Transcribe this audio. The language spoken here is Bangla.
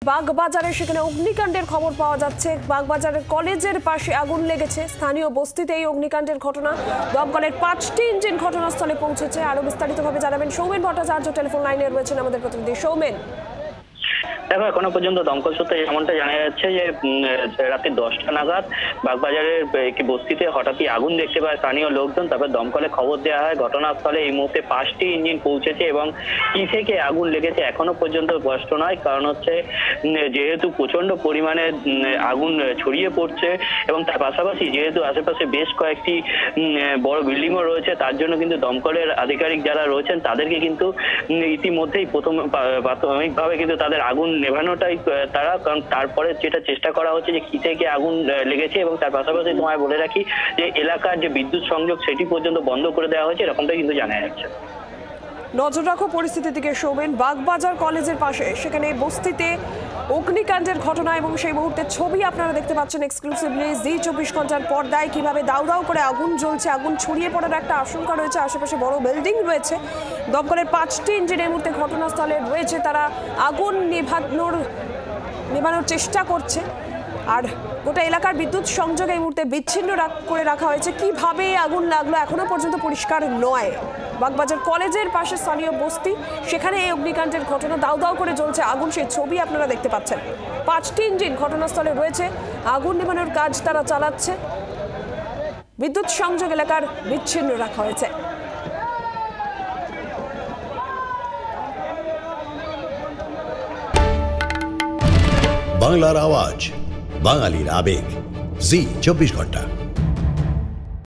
বাগবাজারে সেখানে অগ্নিকাণ্ডের খবর পাওয়া যাচ্ছে। বাগবাজারের কলেজের পাশে আগুন লেগেছে। স্থানীয় বস্তিতে এই অগ্নিকাণ্ডের ঘটনা। দমকলের 5টি ইঞ্জিন ঘটনাস্থলে পৌঁছেছে। আরো বিস্তারিতভাবে জানাবেন সৌমেন ভট্টাচার্য, টেলিফোন লাইনে রয়েছেন আমাদের প্রতিনিধি সৌমেন। দেখো, এখনো পর্যন্ত দমকল সূত্রে যেমনটা জানা যাচ্ছে যে রাতে 10টা নাগাদ বাগবাজারের একটি বস্তিতে হঠাৎই আগুন দেখতে পায় স্থানীয় লোকজন। তারপর দমকলে খবর দেওয়া হয়। ঘটনাস্থলে এই মুহূর্তে 5টি ইঞ্জিন পৌঁছেছে এবং কি থেকে আগুন লেগেছে এখনো পর্যন্ত স্পষ্ট নয়। কারণ হচ্ছে যেহেতু প্রচন্ড পরিমাণে আগুন ছড়িয়ে পড়ছে এবং তার পাশাপাশি যেহেতু আশেপাশে বেশ কয়েকটি বড় বিল্ডিংও রয়েছে, তার জন্য কিন্তু দমকলের আধিকারিক যারা রয়েছেন তাদেরকে কিন্তু ইতিমধ্যেই প্রাথমিকভাবে কিন্তু তাদের আগুন নেভানোটাই তারা, কারণ তারপরে যেটা চেষ্টা করা হচ্ছে যে কি থেকে আগুন লেগেছে এবং তার পাশাপাশি তোমায় বলে রাখি যে এলাকার যে বিদ্যুৎ সংযোগ সেটি পর্যন্ত বন্ধ করে দেওয়া হয়েছে, এরকমটা কিন্তু জানা যাচ্ছে। নজর রাখো পরিস্থিতির দিকে সৌমেন। বাগবাজার কলেজের পাশে সেখানে বস্তিতে অগ্নিকাণ্ডের ঘটনা এবং সেই মুহূর্তের ছবি আপনারা দেখতে পাচ্ছেন এক্সক্লুসিভলি জি24 ঘন্টার পর্দায়। কিভাবে দাউ দাউ করে আগুন জ্বলছে, আগুন ছড়িয়ে পড়ার একটা আশঙ্কা রয়েছে। আশেপাশে বড় বিল্ডিং রয়েছে। দমকলের 5টি ইঞ্জিন এই মুহূর্তে ঘটনাস্থলে রয়েছে। তারা আগুন নেভানোর চেষ্টা করছে। আর গোটা এলাকার বিদ্যুৎ সংযোগ এই মুহূর্তে বিচ্ছিন্ন করে রাখা হয়েছে। কিভাবে আগুন লাগলো এখনো পর্যন্ত পরিষ্কার নয়। বাগবাজার কলেজের পাশে স্থানীয় বস্তি, সেখানে এই অগ্নিকাণ্ডের ঘটনা। দাউ দাউ করে জ্বলছে আগুন, সেই ছবি আপনারা দেখতে পাচ্ছেন। 5টি ইঞ্জিন ঘটনাস্থলে রয়েছে। আগুন নেভানোর কাজ তারা চালাচ্ছে। বিদ্যুৎ সংযোগ এলাকার বিচ্ছিন্ন রাখা হয়েছে। বাংলার আওয়াজ, বাঙালির আবেগ, জি24 ঘন্টা।